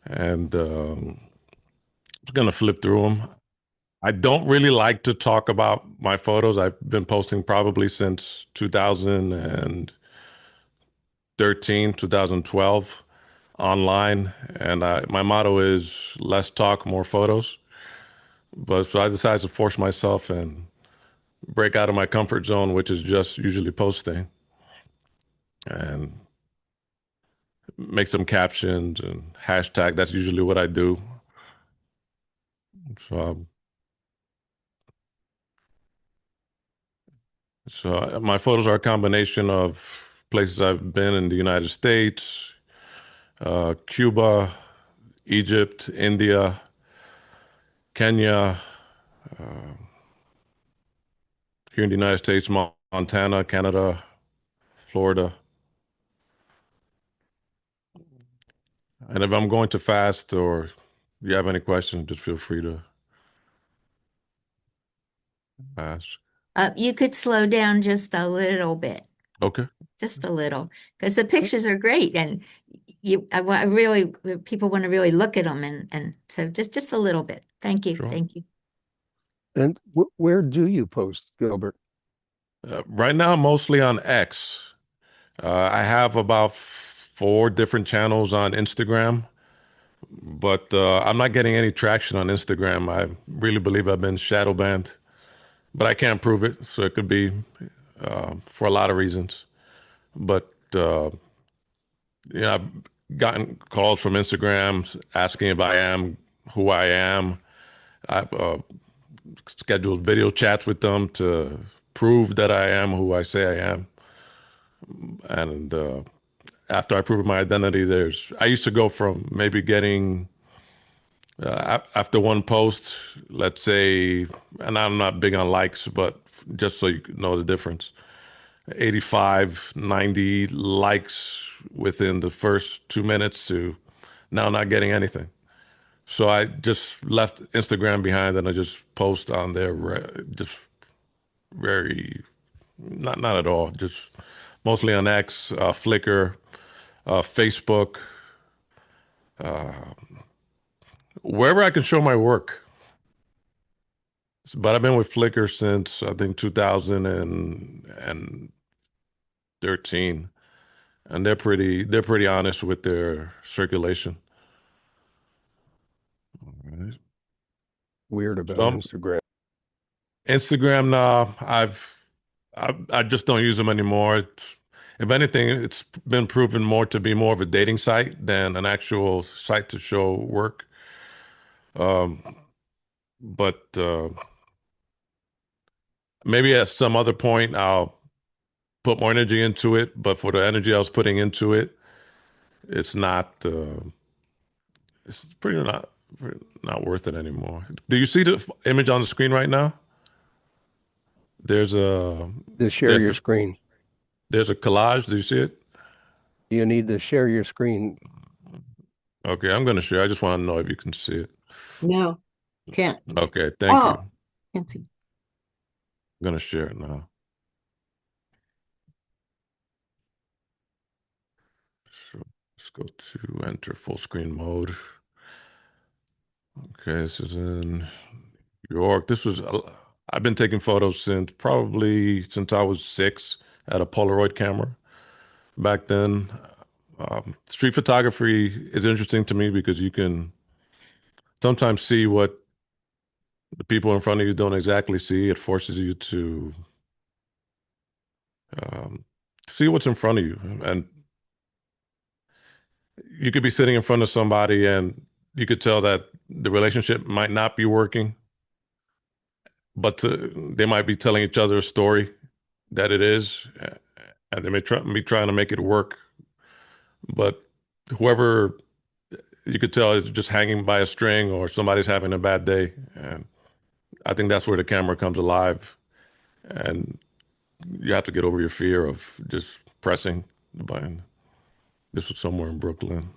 and I'm gonna flip through them. I don't really like to talk about my photos. I've been posting probably since 2013, 2012 online, and my motto is less talk, more photos. But so I decided to force myself and break out of my comfort zone, which is just usually posting, and make some captions and hashtag. That's usually what I do. So, my photos are a combination of places I've been in the United States, Cuba, Egypt, India, Kenya, here in the United States, Montana, Canada, Florida. And if I'm going too fast or you have any questions, just feel free to ask. You could slow down just a little bit, Okay, just a little, because the pictures are great, and I really, people want to really look at them, and so just a little bit. sure. Thank you. And where do you post, Gilbert? Right now, mostly on X. I have about four different channels on Instagram, but I'm not getting any traction on Instagram. I really believe I've been shadow banned, but I can't prove it. So it could be for a lot of reasons. But I've gotten calls from Instagram asking if I am who I am. I've scheduled video chats with them to prove that I am who I say I am. And after I prove my identity, I used to go from maybe getting, after one post, let's say, and I'm not big on likes, but just so you know the difference, 85, 90 likes within the first 2 minutes to now not getting anything. So I just left Instagram behind and I just post on there, just very, not at all, just mostly on X, Flickr, Facebook, wherever I can show my work. But I've been with Flickr since I think 2013, and they're pretty honest with their circulation. Right. Weird about So Instagram. Instagram now, I just don't use them anymore. If anything, it's been proven more to be more of a dating site than an actual site to show work. But maybe at some other point I'll put more energy into it. But for the energy I was putting into it, it's not. It's pretty not worth it anymore. Do you see the image on the screen right now? There's a To share there's your screen. there's a collage. Do you see it? You need to share your screen. Okay, I'm gonna share. I just want to know if you can see it. No, can't. Okay, thank you. Oh, can't see. I'm gonna share it now. So let's go to enter full screen mode. Okay, this is in New York. I've been taking photos since I was 6 at a Polaroid camera. Back then, street photography is interesting to me because you can sometimes see what the people in front of you don't exactly see. It forces you to um, see what's in front of you. And you could be sitting in front of somebody and you could tell that the relationship might not be working, but they might be telling each other a story that it is, and they may be trying to make it work. But whoever you could tell is just hanging by a string or somebody's having a bad day. And I think that's where the camera comes alive. And you have to get over your fear of just pressing the button. This was somewhere in Brooklyn.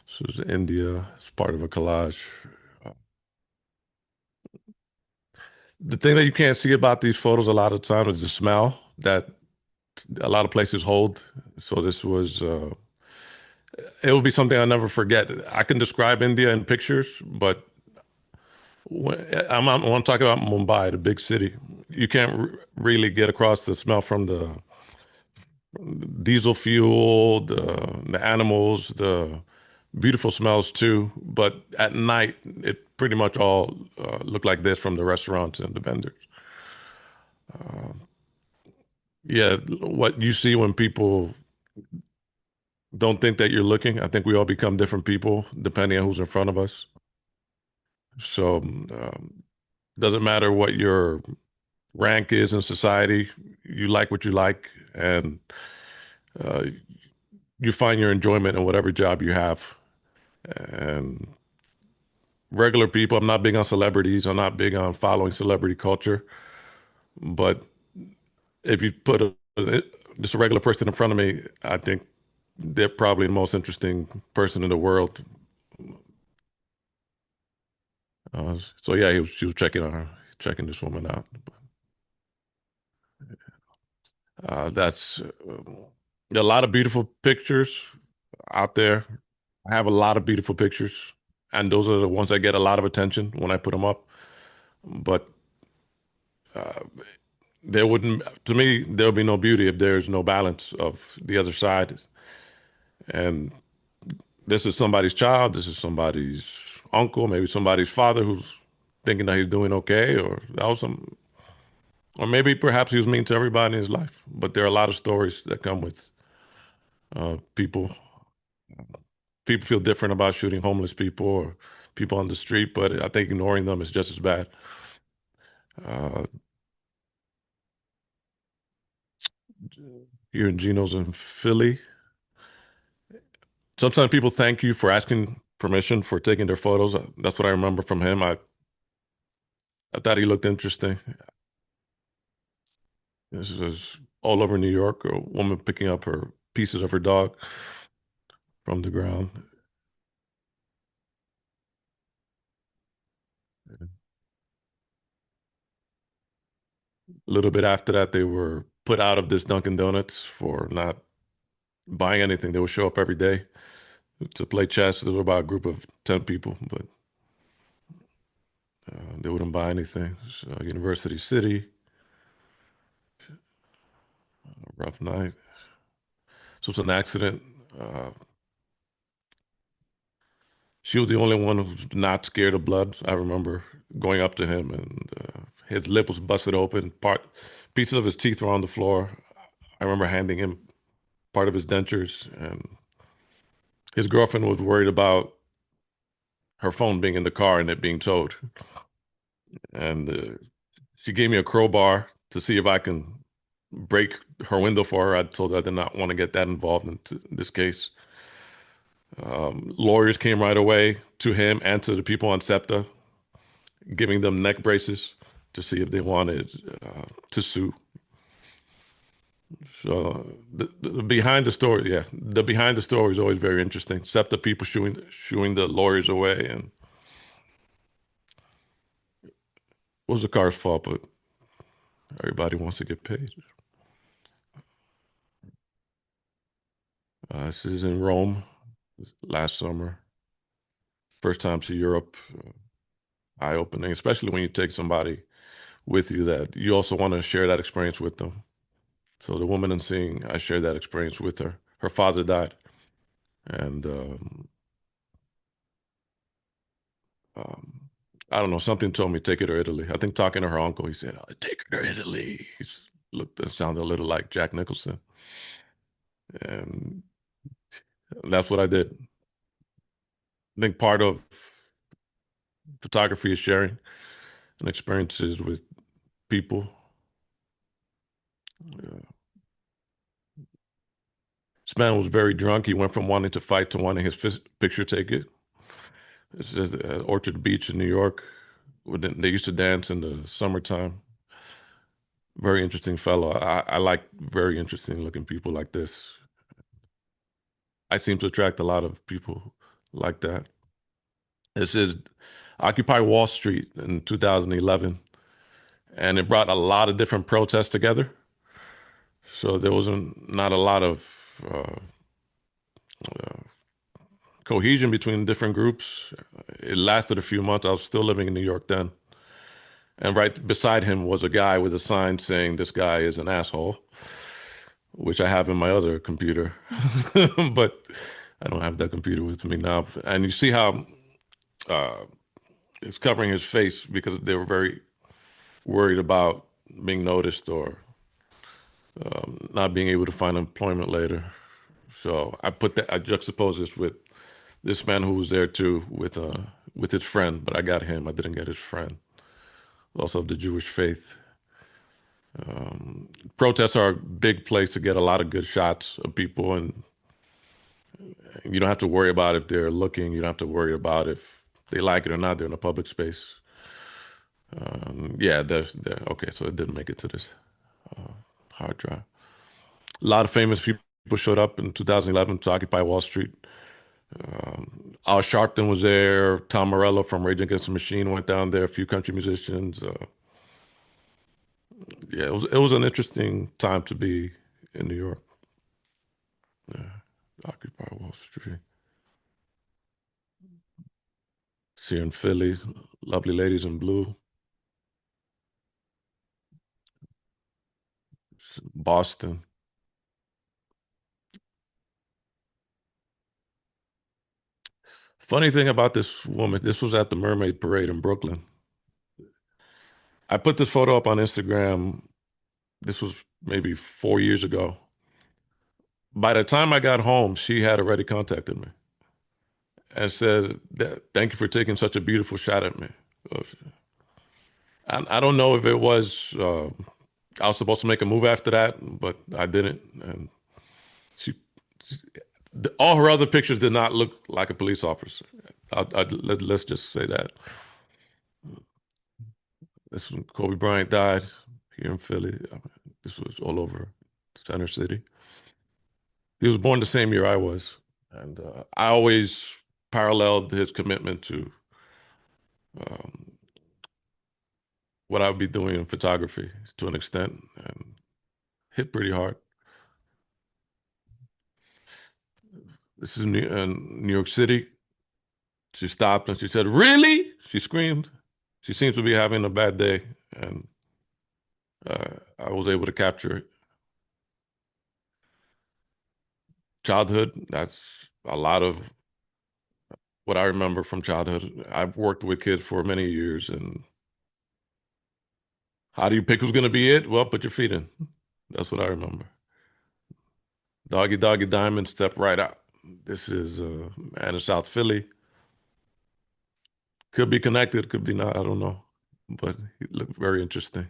This was India. It's part of a collage. The thing that you can't see about these photos a lot of times is the smell that a lot of places hold. So this was it will be something I'll never forget. I can describe India in pictures, but when I'm talking about Mumbai, the big city, you can't really get across the smell from the diesel fuel, the animals, the beautiful smells too. But at night, it pretty much all looked like this from the restaurants and the vendors. Yeah, what you see when people don't think that you're looking, I think we all become different people depending on who's in front of us. So doesn't matter what your rank is in society, you like what you like, and uh, you find your enjoyment in whatever job you have. And regular people, I'm not big on celebrities. I'm not big on following celebrity culture. But if you put just a regular person in front of me, I think they're probably the most interesting person in the world. So yeah, she was checking this woman out. That's a lot of beautiful pictures out there. I have a lot of beautiful pictures, and those are the ones that get a lot of attention when I put them up. But there wouldn't, to me, there'll be no beauty if there's no balance of the other side. And this is somebody's child, this is somebody's uncle, maybe somebody's father who's thinking that he's doing okay, or that was some, or maybe perhaps he was mean to everybody in his life. But there are a lot of stories that come with people. People feel different about shooting homeless people or people on the street, but I think ignoring them is just as bad. Uh, Here in Geno's in Philly, sometimes people thank you for asking permission for taking their photos. That's what I remember from him. I thought he looked interesting. This is all over New York, a woman picking up her pieces of her dog from the ground. A little bit after that, they were put out of this Dunkin' Donuts for not buying anything. They would show up every day to play chess. There was about a group of 10 people, but they wouldn't buy anything. So, University City, a rough night. So it's an accident. Uh, she was the only one who's not scared of blood. I remember going up to him and his lip was busted open. Pieces of his teeth were on the floor. I remember handing him part of his dentures, and his girlfriend was worried about her phone being in the car and it being towed. And she gave me a crowbar to see if I can break her window for her. I told her I did not want to get that involved in this case. Lawyers came right away to him and to the people on SEPTA, giving them neck braces to see if they wanted to sue. So the behind the story, yeah, the behind the story is always very interesting. SEPTA people shooing the lawyers away, and it was the car's fault, but everybody wants to get paid. This is in Rome last summer. First time to Europe, eye-opening, especially when you take somebody with you that you also want to share that experience with them. So the woman in seeing, I shared that experience with her. Her father died, and um, I don't know, something told me take her to Italy. I think talking to her uncle, he said, "Oh, take her to Italy." He looked and sounded a little like Jack Nicholson, and that's what I did. I think part of photography is sharing and experiences with people. Uh, This man was very drunk. He went from wanting to fight to wanting his picture taken. This is at Orchard Beach in New York. They used to dance in the summertime. Very interesting fellow. I like very interesting looking people like this. I seem to attract a lot of people like that. This is Occupy Wall Street in 2011, and it brought a lot of different protests together. So there wasn't not a lot of cohesion between different groups. It lasted a few months. I was still living in New York then. And right beside him was a guy with a sign saying, "This guy is an asshole," which I have in my other computer. But I don't have that computer with me now. And you see how it's covering his face because they were very worried about being noticed or not being able to find employment later. So I juxtaposed this with this man who was there too with his friend, but I got him. I didn't get his friend. Also of the Jewish faith. Protests are a big place to get a lot of good shots of people, and you don't have to worry about if they're looking. You don't have to worry about if they like it or not. They're in a public space. Yeah, okay. So it didn't make it to this hard drive. A lot of famous people showed up in 2011 to Occupy Wall Street. Al Sharpton was there. Tom Morello from Rage Against the Machine went down there. A few country musicians. Yeah, it was an interesting time to be in New York. Yeah, Occupy Wall Street. See in Philly, lovely ladies in blue. Boston. Funny thing about this woman, this was at the Mermaid Parade in Brooklyn. I put this photo up on Instagram. This was maybe 4 years ago. By the time I got home, she had already contacted me and said, "Thank you for taking such a beautiful shot at me." I don't know if it was, I was supposed to make a move after that, but I didn't. And she, all her other pictures did not look like a police officer. Let's just say that. This when Kobe Bryant died here in Philly. This was all over Center City. He was born the same year I was, and I always paralleled his commitment to um, what I would be doing in photography to an extent, and hit pretty hard. This is in New York City. She stopped and she said, "Really?" She screamed. She seems to be having a bad day, and I was able to capture it. Childhood, that's a lot of what I remember from childhood. I've worked with kids for many years, and how do you pick who's going to be it? Well, put your feet in. That's what I remember. Doggy Doggy Diamond, step right out. This is man in South Philly. Could be connected, could be not. I don't know, but it looked very interesting.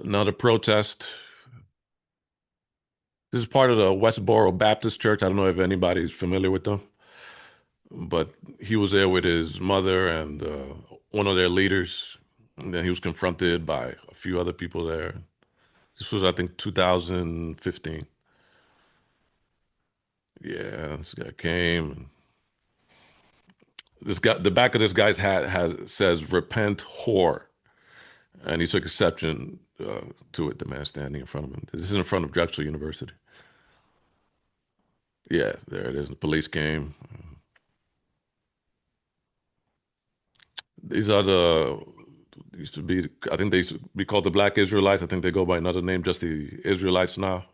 Another protest. This is part of the Westboro Baptist Church. I don't know if anybody's familiar with them, but he was there with his mother and one of their leaders. And then he was confronted by a few other people there. This was, I think, 2015. Yeah, this guy came. And this guy, the back of this guy's hat says "Repent, whore," and he took exception to it. The man standing in front of him. This is in front of Drexel University. Yeah, there it is. The police came. These are the used to be. I think they used to be called the Black Israelites. I think they go by another name, just the Israelites now,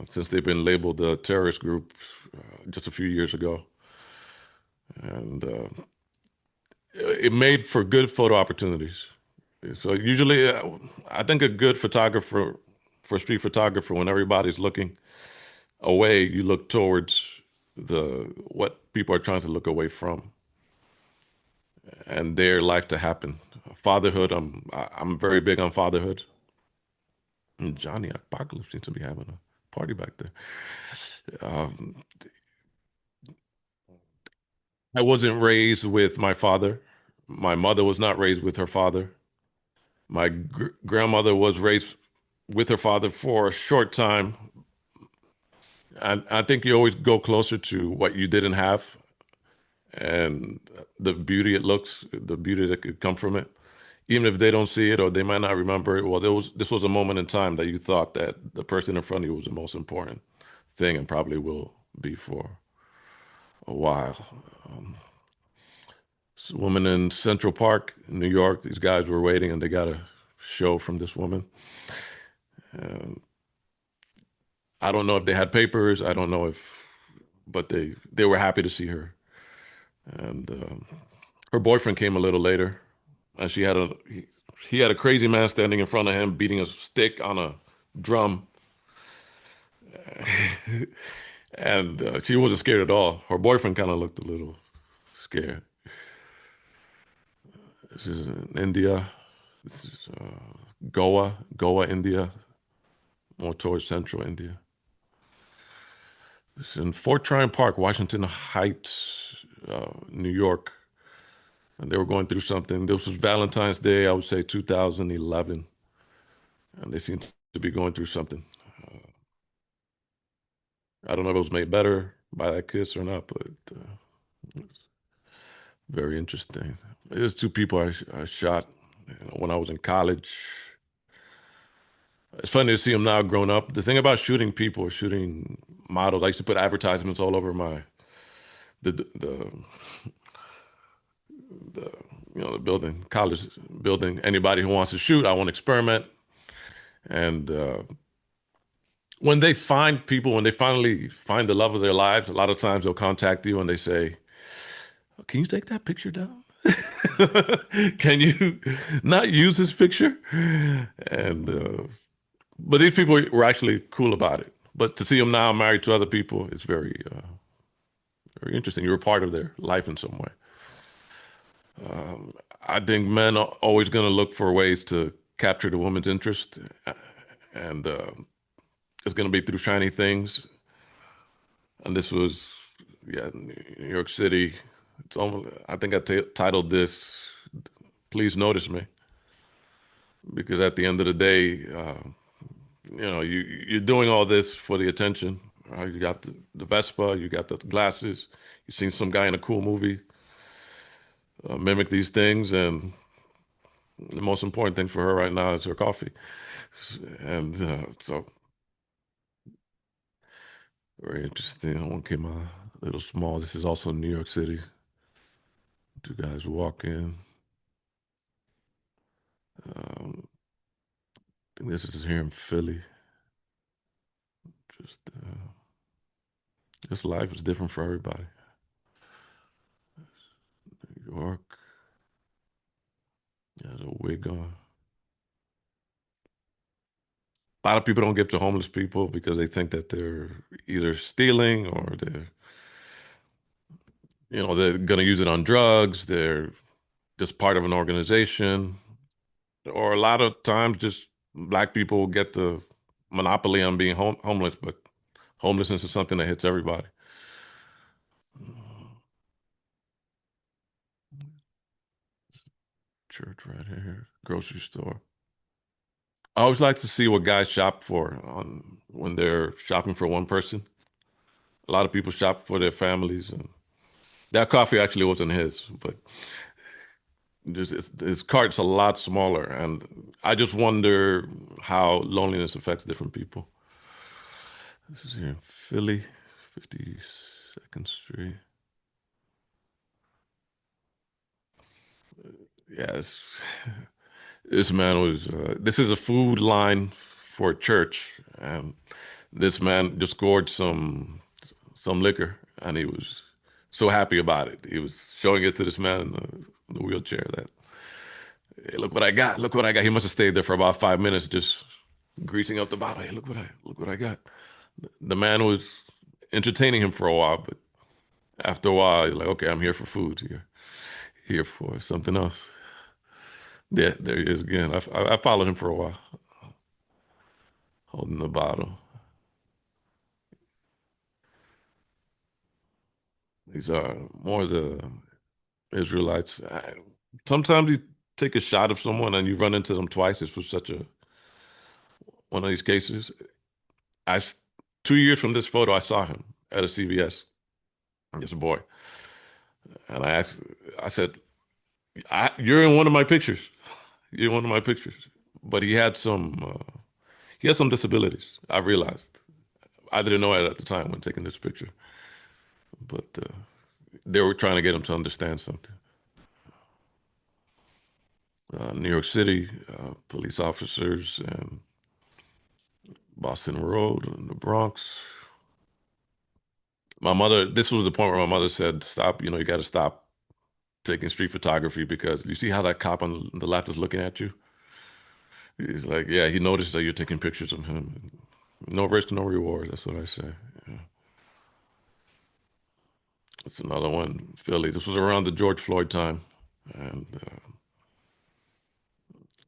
since they've been labeled a terrorist group just a few years ago, and it made for good photo opportunities. So usually, I think a good photographer, for street photographer, when everybody's looking away, you look towards the what people are trying to look away from and their life to happen. Fatherhood, I'm very big on fatherhood. And Johnny Apocalypse seems to be having a party back there. Um, I wasn't raised with my father. My mother was not raised with her father. My grandmother was raised with her father for a short time. I think you always go closer to what you didn't have and the beauty it looks, the beauty that could come from it. Even if they don't see it or they might not remember it, well, this was a moment in time that you thought that the person in front of you was the most important. thing and probably will be for a while. This woman in Central Park, in New York, these guys were waiting and they got a show from this woman. I don't know if they had papers. I don't know if, but they were happy to see her. And her boyfriend came a little later, and he had a crazy man standing in front of him beating a stick on a drum, and she wasn't scared at all. Her boyfriend kind of looked a little scared. This is in India. This is Goa, India, more towards central India. This is in Fort Tryon Park, Washington Heights, New York. And they were going through something. This was Valentine's Day, I would say 2011. And they seemed to be going through something. I don't know if it was made better by that kiss or not, but it's very interesting. There's two people I shot when I was in college. It's funny to see them now grown up. The thing about shooting people, shooting models, I used to put advertisements all over the the the building, college building. Anybody who wants to shoot, I want to experiment. And when they find people, when they finally find the love of their lives, a lot of times they'll contact you and they say, "Can you take that picture down? Can you not use this picture?" And but these people were actually cool about it. But to see them now married to other people, it's very interesting. You're a part of their life in some way. I think men are always going to look for ways to capture the woman's interest, and it's going to be through shiny things. And this was, yeah, New York City. It's almost, I think I titled this, "Please Notice Me," because at the end of the day, you're doing all this for the attention. Right? You got the Vespa, you got the glasses, you've seen some guy in a cool movie mimic these things, and the most important thing for her right now is her coffee. And so, very interesting. That one came a little small. This is also New York City. Two guys walk in. I think this is here in Philly. Just, just life is different for everybody. New York, has a wig on. A lot of people don't give to homeless people because they think that they're either stealing or they're going to use it on drugs. They're just part of an organization, or a lot of times just black people get the monopoly on being homeless, but homelessness is something that hits everybody. Church right here, grocery store. I always like to see what guys shop for when they're shopping for one person. A lot of people shop for their families, and that coffee actually wasn't his, but just his cart's a lot smaller, and I just wonder how loneliness affects different people. This is here in Philly, 52nd Street. Yes, this man was. This is a food line for a church, and this man just scored some liquor, and he was so happy about it. He was showing it to this man in the wheelchair. That, "Hey, look what I got! Look what I got!" He must have stayed there for about 5 minutes, just greasing up the bottle. "Hey, look what I got!" The man was entertaining him for a while, but after a while, you're like, "Okay, I'm here for food. You're here for something else." Yeah, there he is again. I followed him for a while, holding the bottle. These are more the Israelites. Sometimes you take a shot of someone and you run into them twice. This was such a one of these cases. I 2 years from this photo, I saw him at a CVS. It's a boy, and I said, "You're in one of my pictures. You're in one of my pictures." But he had some disabilities. I realized I didn't know it at the time when taking this picture, but they were trying to get him to understand something. New York City, police officers, and Boston Road, and the Bronx. My mother, this was the point where my mother said, "Stop! You got to stop taking street photography because you see how that cop on the left is looking at you." He's like, "Yeah, he noticed that you're taking pictures of him. No risk, no reward." That's what I say. Yeah. That's another one, Philly. This was around the George Floyd time, and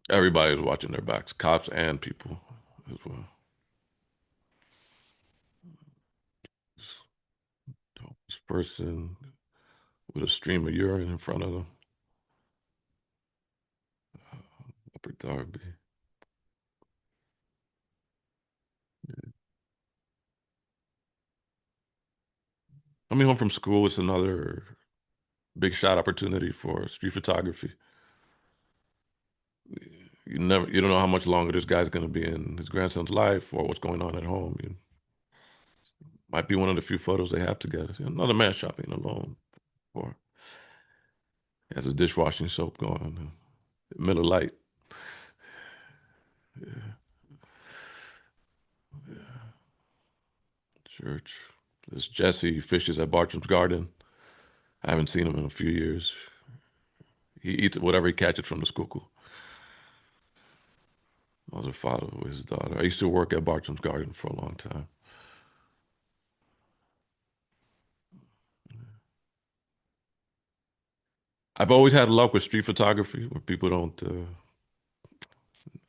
everybody was watching their backs, cops and people as well. This person with a stream of urine in front of them, Upper Darby. Coming home from school is another big shot opportunity for street photography. You don't know how much longer this guy's going to be in his grandson's life or what's going on at home. You might be one of the few photos they have together. Another man shopping alone, or he has his dishwashing soap going. Miller Lite. Yeah, yeah. Church. This Jesse fishes at Bartram's Garden. I haven't seen him in a few years. He eats whatever he catches from the schuylkill. I was a father with his daughter. I used to work at Bartram's Garden for a long time. I've always had luck with street photography where people don't.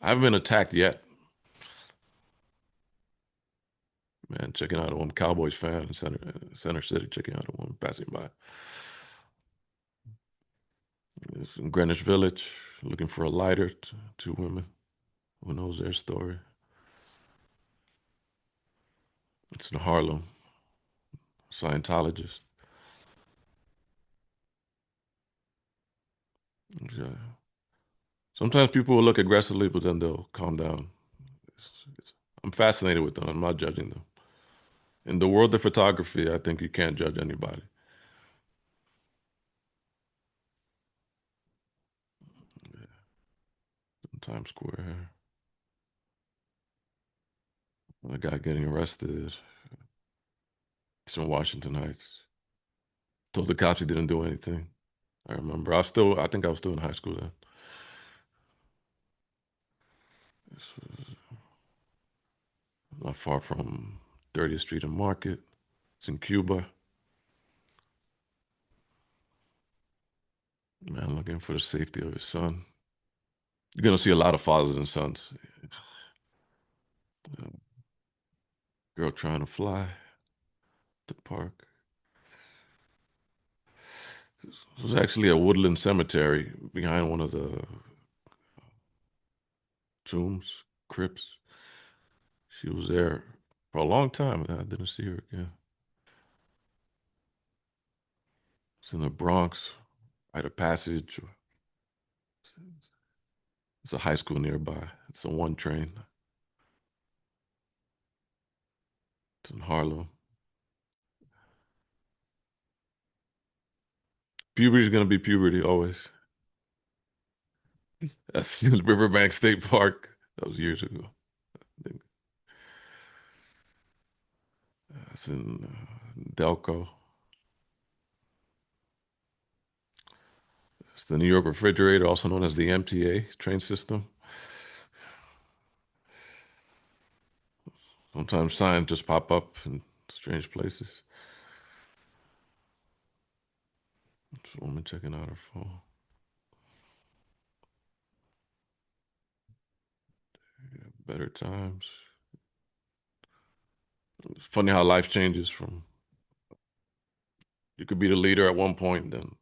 I haven't been attacked yet. Man, checking out a woman, Cowboys fan in Center City, checking out a woman passing by. It's in Greenwich Village, looking for a lighter. Two women. Who knows their story? It's in Harlem. Scientologist. Yeah. Sometimes people will look aggressively, but then they'll calm down. I'm fascinated with them. I'm not judging them. In the world of photography, I think you can't judge anybody. In Times Square, a guy getting arrested. It's in Washington Heights. Told the cops he didn't do anything. I remember. I think I was still in high school then. This was not far from 30th Street and Market. It's in Cuba. Man looking for the safety of his son. You're gonna see a lot of fathers and sons. Girl trying to fly at the park. This was actually a woodland cemetery behind one of the tombs, crypts. She was there for a long time, and I didn't see her again. It's in the Bronx, Rite of Passage. It's a high school nearby. It's a one train. It's in Harlem. Puberty's gonna be puberty always. That's in Riverbank State Park. That was years ago. I think that's in Delco. It's the New York refrigerator, also known as the MTA train system. Sometimes signs just pop up in strange places. This woman checking out her phone. Better times. It's funny how life changes from you could be the leader at one point, then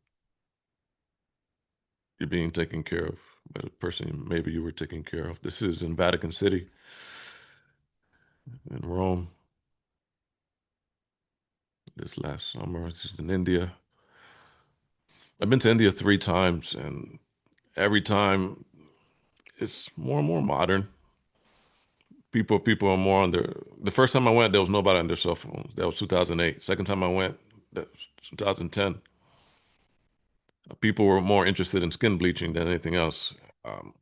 you're being taken care of by the person maybe you were taking care of. This is in Vatican City, in Rome, this last summer. This is in India. I've been to India 3 times, and every time it's more and more modern. People are more on their. The first time I went, there was nobody on their cell phones. That was 2008. Second time I went, that was 2010. People were more interested in skin bleaching than anything else. Um,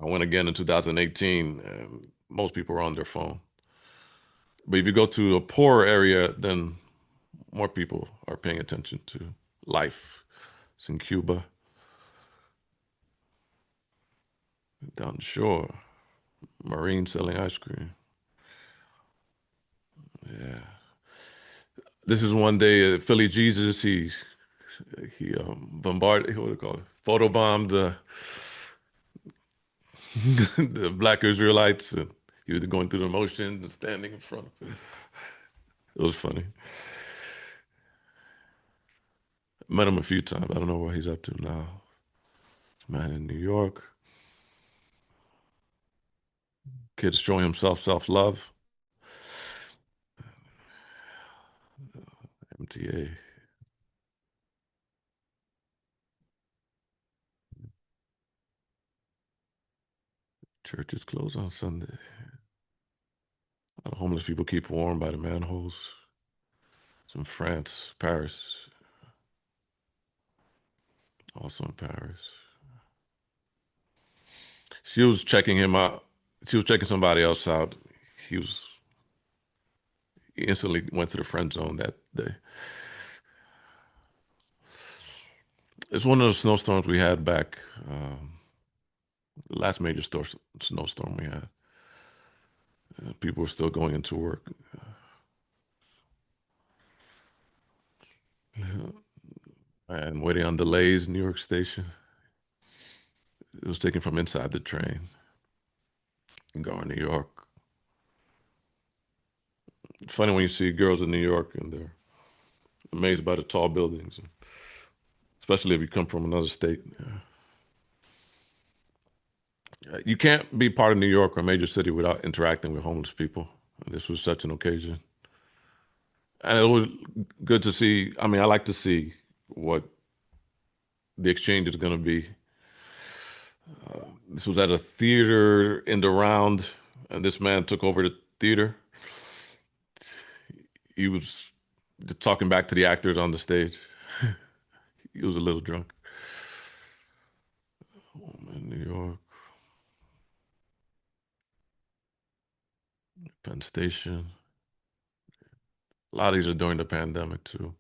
I went again in 2018, and most people were on their phone. But if you go to a poorer area, then more people are paying attention to life. It's in Cuba, down the shore, Marine selling ice cream. Yeah. This is one day, Philly Jesus. He bombarded. What do you call it? Photobombed the the black Israelites, and he was going through the motions and standing in front of it. It was funny. Met him a few times. I don't know what he's up to now. Man in New York. Kid showing himself self-love. MTA. Church is closed on Sunday. A lot of homeless people keep warm by the manholes. It's in France, Paris. Also in Paris. She was checking him out. She was checking somebody else out. He was he instantly went to the friend zone that day. It's one of the snowstorms we had back, the last major snowstorm we had. People were still going into work. And waiting on delays in New York Station. It was taken from inside the train. Going to New York. It's funny when you see girls in New York and they're amazed by the tall buildings, especially if you come from another state. You can't be part of New York or a major city without interacting with homeless people. This was such an occasion. And it was good to see. I mean, I like to see what the exchange is going to be. This was at a theater in the round, and this man took over the theater. He was just talking back to the actors on the stage. He was a little drunk. Oh, man, New York, Penn Station. A lot of these are during the pandemic too.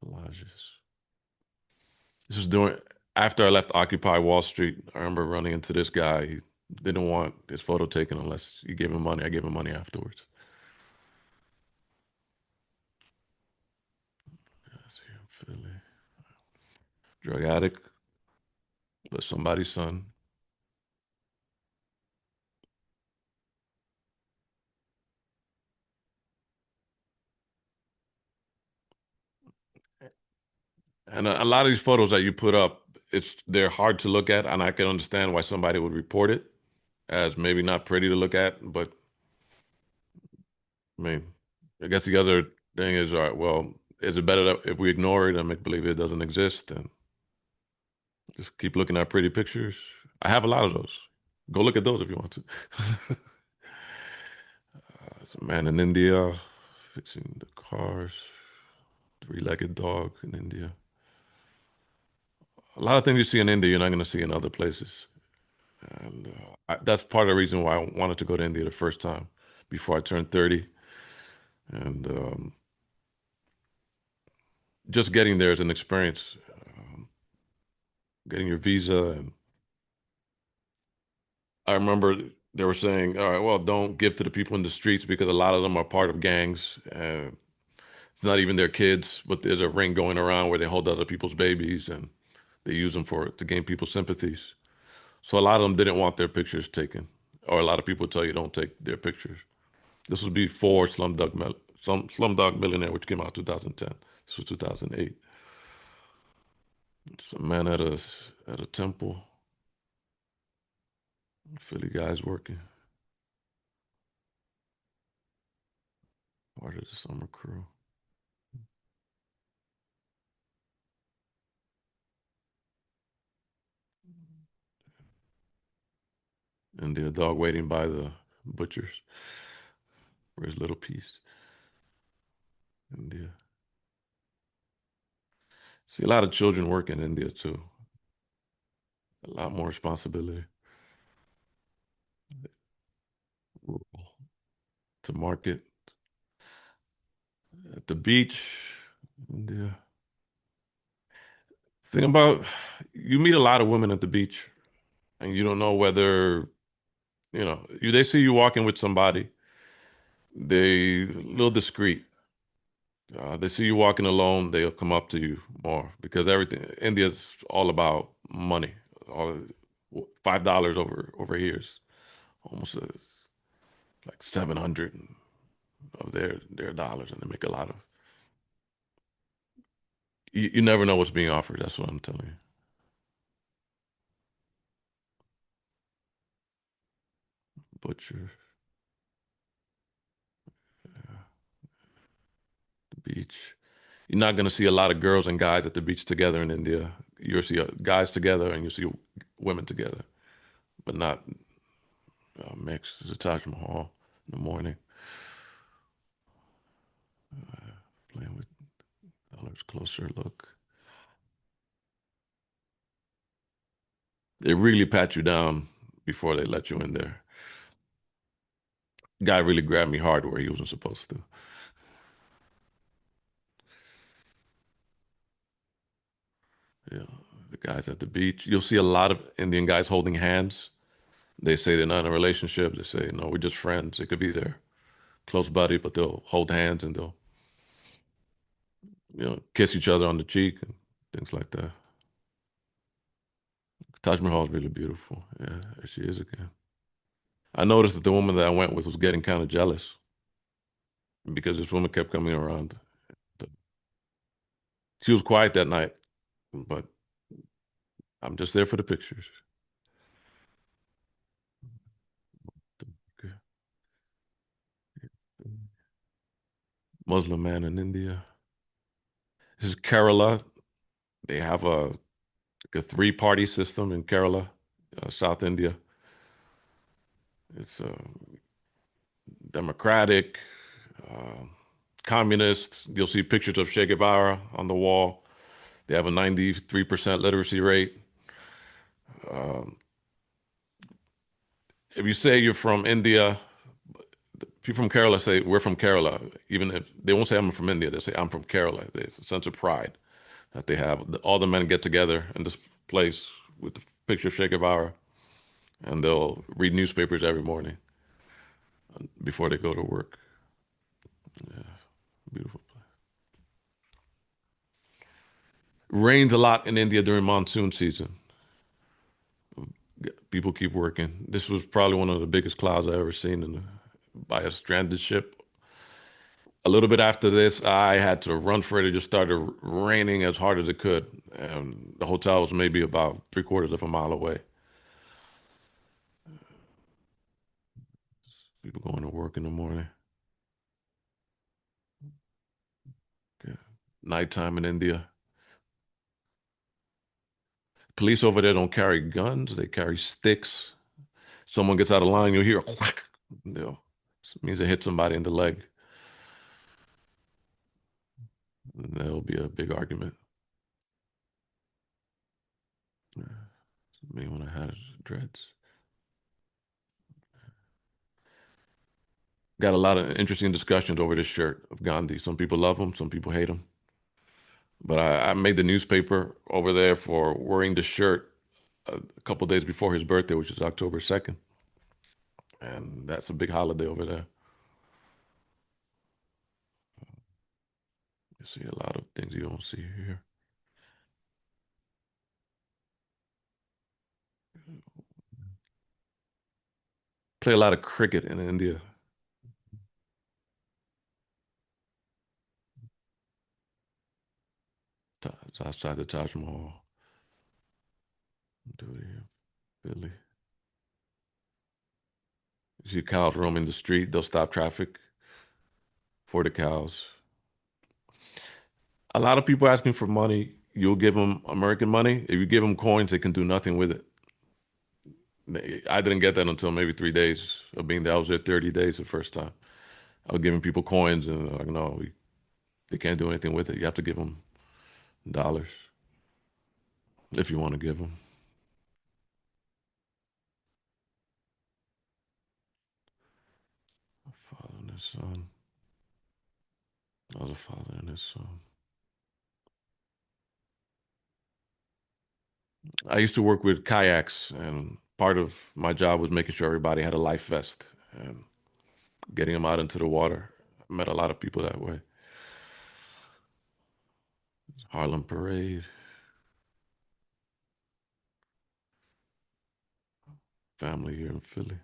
Collages. This was during after I left Occupy Wall Street. I remember running into this guy. He didn't want his photo taken unless you gave him money. I gave him money afterwards. That's here in Philly. Drug addict, but somebody's son. And a lot of these photos that you put up, they're hard to look at, and I can understand why somebody would report it as maybe not pretty to look at. But I mean, I guess the other thing is, all right, well, is it better that if we ignore it and make believe it doesn't exist and just keep looking at pretty pictures? I have a lot of those. Go look at those if you want to. There's a man in India fixing the cars, three-legged dog in India. A lot of things you see in India, you're not going to see in other places. And that's part of the reason why I wanted to go to India the first time before I turned 30. And just getting there is an experience. Getting your visa. And I remember they were saying, all right, well, don't give to the people in the streets because a lot of them are part of gangs. It's not even their kids, but there's a ring going around where they hold other people's babies and they use them to gain people's sympathies. So a lot of them didn't want their pictures taken, or a lot of people tell you don't take their pictures. This was before Slumdog Millionaire, which came out 2010. This was 2008. It's a man at a temple. Philly guys working. Part of the summer crew. And the dog waiting by the butchers for his little piece. India. See a lot of children work in India too. A lot more responsibility. Rural to market. At the beach, India. Thing about you meet a lot of women at the beach, and you don't know whether they see you walking with somebody. They a little discreet. They see you walking alone, they'll come up to you more because everything India's all about money. All $5 over here is almost like 700 of their dollars, and they make a lot of. You never know what's being offered. That's what I'm telling you. Butcher, the beach. You're not going to see a lot of girls and guys at the beach together in India. You'll see guys together and you see women together, but not mixed. There's a Taj Mahal in the morning. Playing with colors, closer look. They really pat you down before they let you in there. Guy really grabbed me hard where he wasn't supposed to. Yeah, the guys at the beach. You'll see a lot of Indian guys holding hands. They say they're not in a relationship. They say, no, we're just friends. It could be their close buddy, but they'll hold hands and they'll, kiss each other on the cheek and things like that. Taj Mahal is really beautiful. Yeah, there she is again. I noticed that the woman that I went with was getting kind of jealous because this woman kept coming around. She was quiet that night, but I'm just there for the pictures. Muslim man in India. This is Kerala. They have a three-party system in Kerala, South India. It's democratic, uh, communist. You'll see pictures of Che Guevara on the wall. They have a 93% literacy rate. Um, if you say you're from India, people from Kerala say we're from Kerala. Even if they won't say I'm from India, they say I'm from Kerala. There's a sense of pride that they have. All the men get together in this place with the picture of Che Guevara, and they'll read newspapers every morning before they go to work. Yeah, beautiful place. Rains a lot in India during monsoon season. People keep working. This was probably one of the biggest clouds I ever seen by a stranded ship. A little bit after this, I had to run for it. It just started raining as hard as it could, and the hotel was maybe about three-quarters of a mile away. People going to work in the morning. Yeah. Nighttime in India. Police over there don't carry guns; they carry sticks. Someone gets out of line, you'll hear a whack. It means it hit somebody in the leg. And there'll be a big argument. Yeah. Me when I had dreads. Got a lot of interesting discussions over this shirt of Gandhi. Some people love him, some people hate him. But I made the newspaper over there for wearing the shirt a couple days before his birthday, which is October 2nd. And that's a big holiday over there. You see a lot of things you don't see here. Play a lot of cricket in India. It's outside the Taj Mahal. Do it here, Philly. You see cows roaming the street. They'll stop traffic for the cows. A lot of people asking for money. You'll give them American money. If you give them coins, they can do nothing with it. I didn't get that until maybe 3 days of being there. I was there 30 days the first time. I was giving people coins and like, no, they can't do anything with it. You have to give them dollars if you want to give them. A father and his son. I was a father and his son. I used to work with kayaks, and part of my job was making sure everybody had a life vest and getting them out into the water. I met a lot of people that way. Harlem Parade, family here in Philly.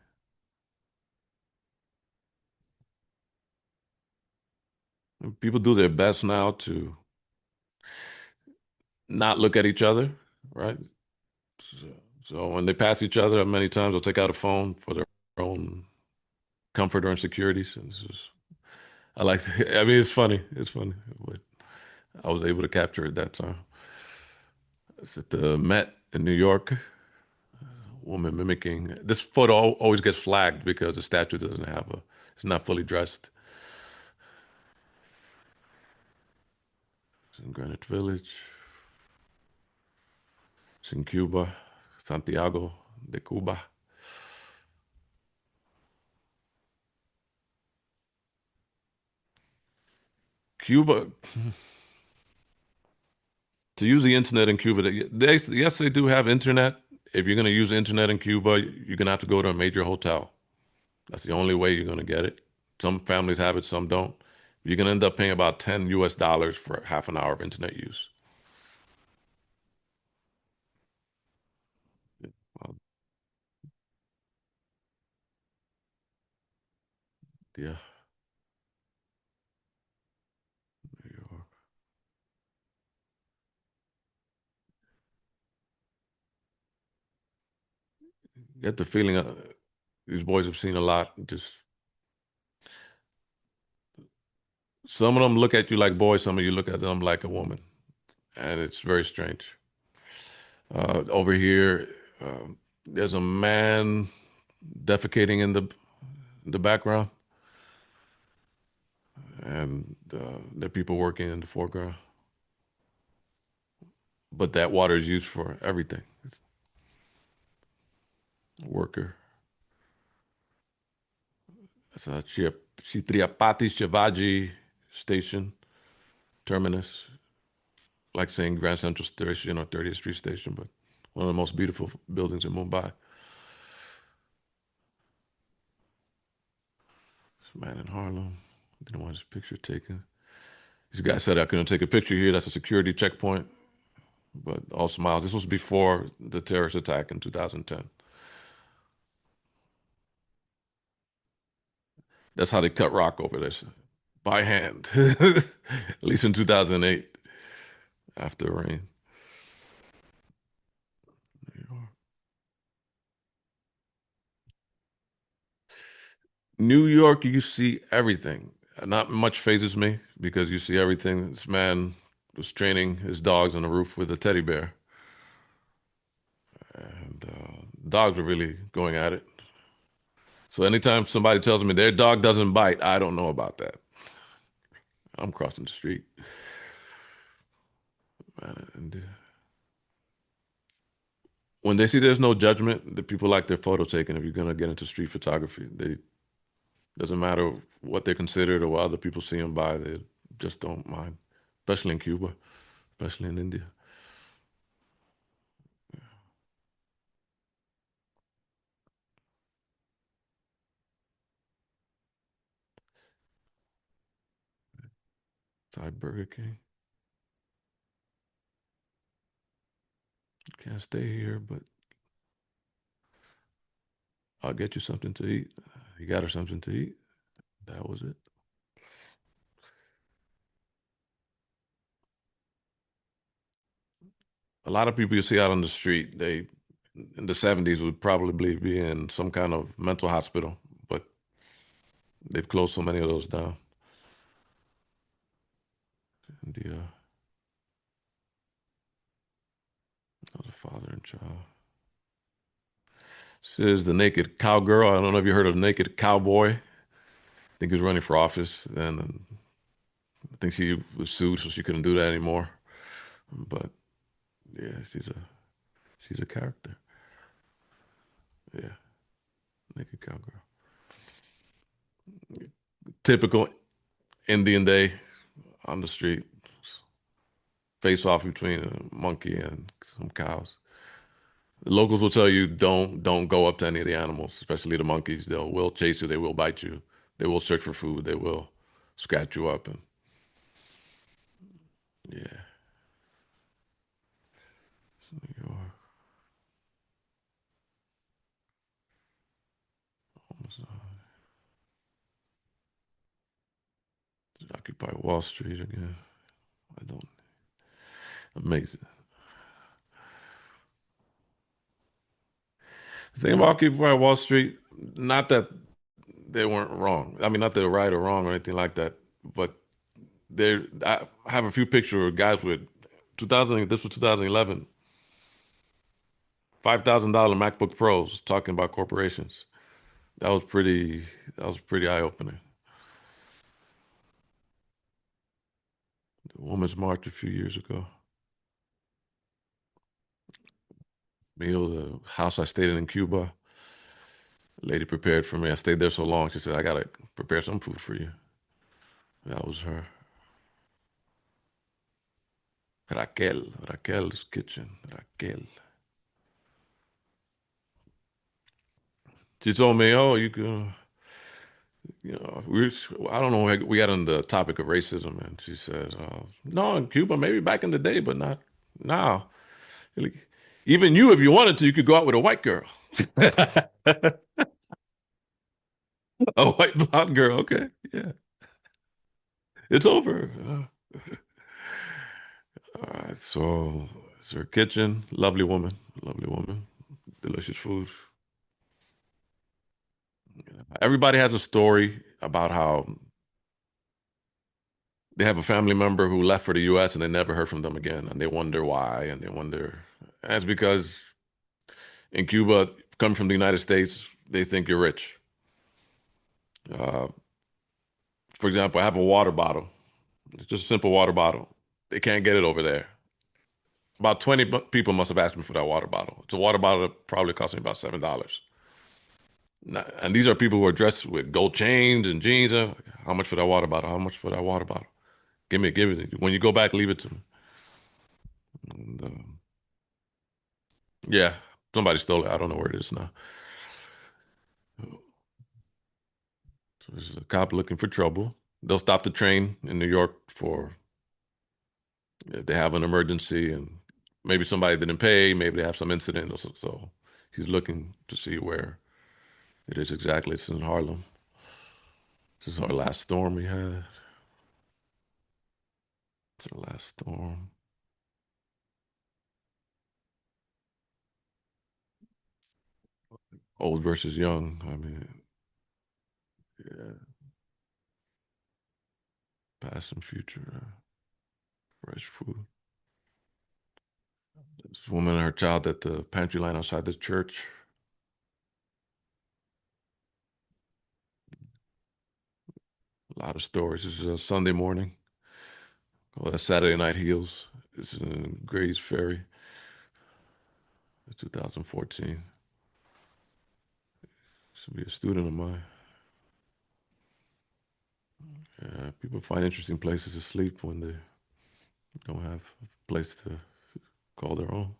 And people do their best now to not look at each other, right? So, so when they pass each other, many times they'll take out a phone for their own comfort or insecurities. And it's just, I like, I mean, it's funny. It's funny, but I was able to capture it that time. It's at the Met in New York. Woman mimicking. This photo always gets flagged because the statue doesn't have a, it's not fully dressed. It's in Greenwich Village. It's in Cuba, Santiago de Cuba. Cuba, to use the internet in Cuba, yes, they do have internet. If you're going to use the internet in Cuba, you're going to have to go to a major hotel. That's the only way you're going to get it. Some families have it, some don't. You're going to end up paying about 10 US dollars for half an hour of internet use. Well, yeah, New York. Get the feeling these boys have seen a lot. Just some of them look at you like boys, some of you look at them like a woman, and it's very strange. Over here, there's a man defecating in the background, and there are people working in the foreground. But that water is used for everything. It's a worker. It's a Chhatrapati Shivaji station, terminus, like saying Grand Central Station or 30th Street Station, but one of the most beautiful buildings in Mumbai. This man in Harlem didn't want his picture taken. This guy said I couldn't take a picture here. That's a security checkpoint. But all smiles. This was before the terrorist attack in 2010. That's how they cut rock over there, by hand. At least in 2008, after rain. New York, you see everything. Not much phases me because you see everything. This man was training his dogs on the roof with a teddy bear, and dogs were really going at it. So anytime somebody tells me their dog doesn't bite, I don't know about that. I'm crossing the street, man. And when they see there's no judgment, the people like their photo taken. If you're gonna get into street photography, they doesn't matter what they're considered or what other people see them by. They just don't mind, especially in Cuba, especially in India. Thai Burger King. Can't stay here, but I'll get you something to eat. He got her something to eat. That was it. A lot of people you see out on the street, they in the 70s would probably be in some kind of mental hospital, but they've closed so many of those down. The other father and child. This is the naked cowgirl. I don't know if you heard of the naked cowboy. I think he was running for office, and I think she was sued, so she couldn't do that anymore. But yeah, she's a character. Yeah, naked cowgirl. Typical Indian day on the street. Face off between a monkey and some cows. The locals will tell you don't go up to any of the animals, especially the monkeys. They will chase you. They will bite you. They will search for food. They will scratch you up. And yeah, New York, Occupy Wall Street again. I don't. Amazing. The thing about Occupy Wall Street, not that they weren't wrong. I mean, not that they're right or wrong or anything like that, but I have a few pictures of guys with 2000. This was 2011. $5,000 MacBook Pros talking about corporations. That was pretty. That was pretty eye opening. The Women's March a few years ago. Meal, the house I stayed in Cuba. The lady prepared for me. I stayed there so long. She said, "I gotta prepare some food for you." That was her. Raquel's kitchen. Raquel. She told me, "Oh, you can." I don't know. We got on the topic of racism, and she said, "No, in Cuba, maybe back in the day, but not now. Like, even you, if you wanted to, you could go out with a white girl, a white blonde girl. Okay, yeah, it's over." All right, so it's her kitchen. Lovely woman, delicious food. Everybody has a story about how they have a family member who left for the U.S. and they never heard from them again, and they wonder why, and they wonder. And it's because in Cuba, coming from the United States, they think you're rich. Uh, for example, I have a water bottle. It's just a simple water bottle. They can't get it over there. About 20 people must have asked me for that water bottle. It's a water bottle that probably cost me about $7. And these are people who are dressed with gold chains and jeans. How much for that water bottle? How much for that water bottle? Give it. When you go back, leave it to me. And, yeah, somebody stole it. I don't know where it is now. So this is a cop looking for trouble. They'll stop the train in New York for if they have an emergency and maybe somebody didn't pay, maybe they have some incident. So he's looking to see where it is exactly. It's in Harlem. This is our last storm we had. It's our last storm. Old versus young. I mean, yeah, past and future. Fresh food. This woman and her child at the pantry line outside the church. A lot of stories. This is a Sunday morning. Well, that's Saturday Night Heels. This is in Gray's Ferry, 2014. This will be a student of mine. People find interesting places to sleep when they don't have a place to call their own.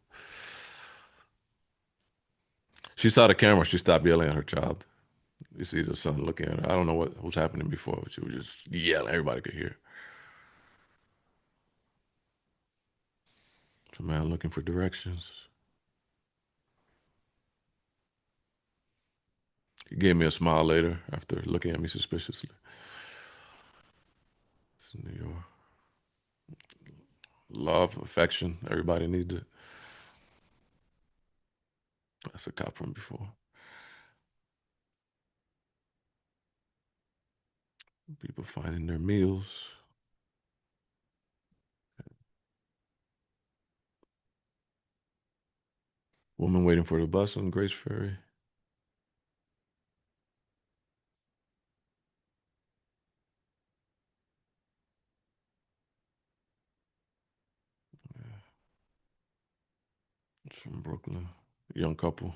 She saw the camera. She stopped yelling at her child. You see the son looking at her. I don't know what was happening before, but she was just yelling. Everybody could hear. It's a man looking for directions. He gave me a smile later after looking at me suspiciously. It's in New York. Love, affection. Everybody needs it. That's a cop from before. People finding their meals. Woman waiting for the bus on Grace Ferry. from Brooklyn. Young couple.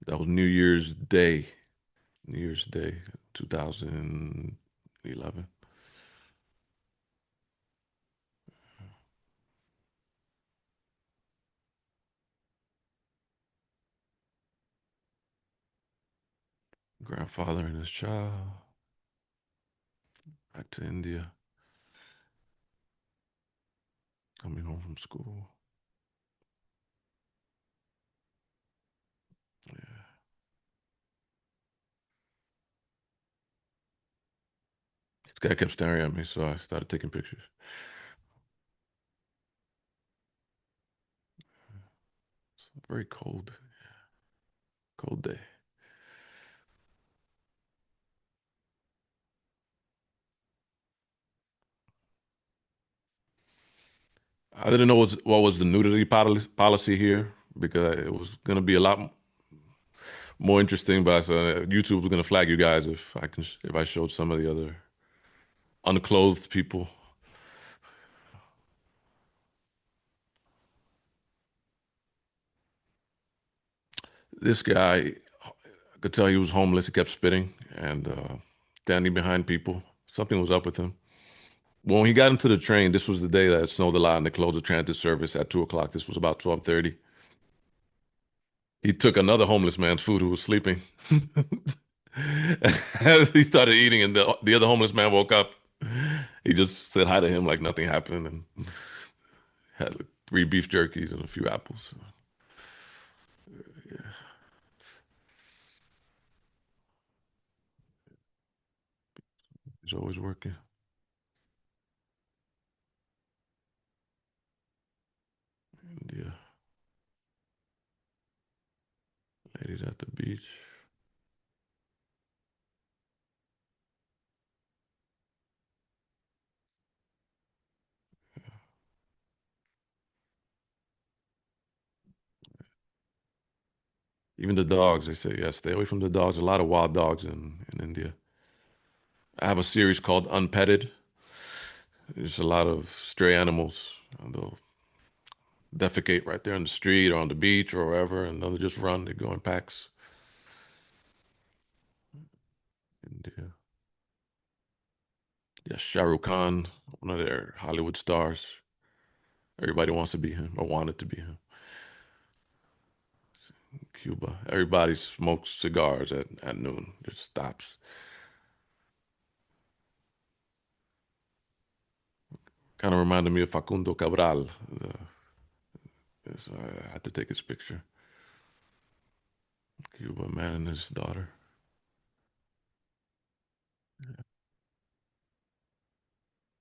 That was New Year's Day. New Year's Day, 2011. Grandfather and his child. Back to India. Coming home from school. Yeah. This guy kept staring at me, so I started taking pictures. It's a very cold, cold day. I didn't know what was the nudity policy here because it was going to be a lot more interesting. But I said YouTube was going to flag you guys if I showed some of the other unclothed people. This guy, I could tell he was homeless. He kept spitting and standing behind people. Something was up with him. When he got into the train, this was the day that it snowed a lot and they closed the transit service at 2 o'clock. This was about 12:30. He took another homeless man's food who was sleeping. He started eating, and the other homeless man woke up. He just said hi to him like nothing happened, and had like 3 beef jerkies and a few apples. Yeah, he's always working. India, ladies at the beach. Even the dogs, they say, yeah, stay away from the dogs. A lot of wild dogs in India. I have a series called Unpetted. There's a lot of stray animals. And they'll defecate right there on the street or on the beach or wherever, and they'll just run. They go in packs. India. Yeah, Shah Rukh Khan, one of their Hollywood stars. Everybody wants to be him or wanted to be him. Cuba. Everybody smokes cigars at noon. Just stops. Kind of reminded me of Facundo Cabral. So I had to take his picture. Cuba, man, and his daughter.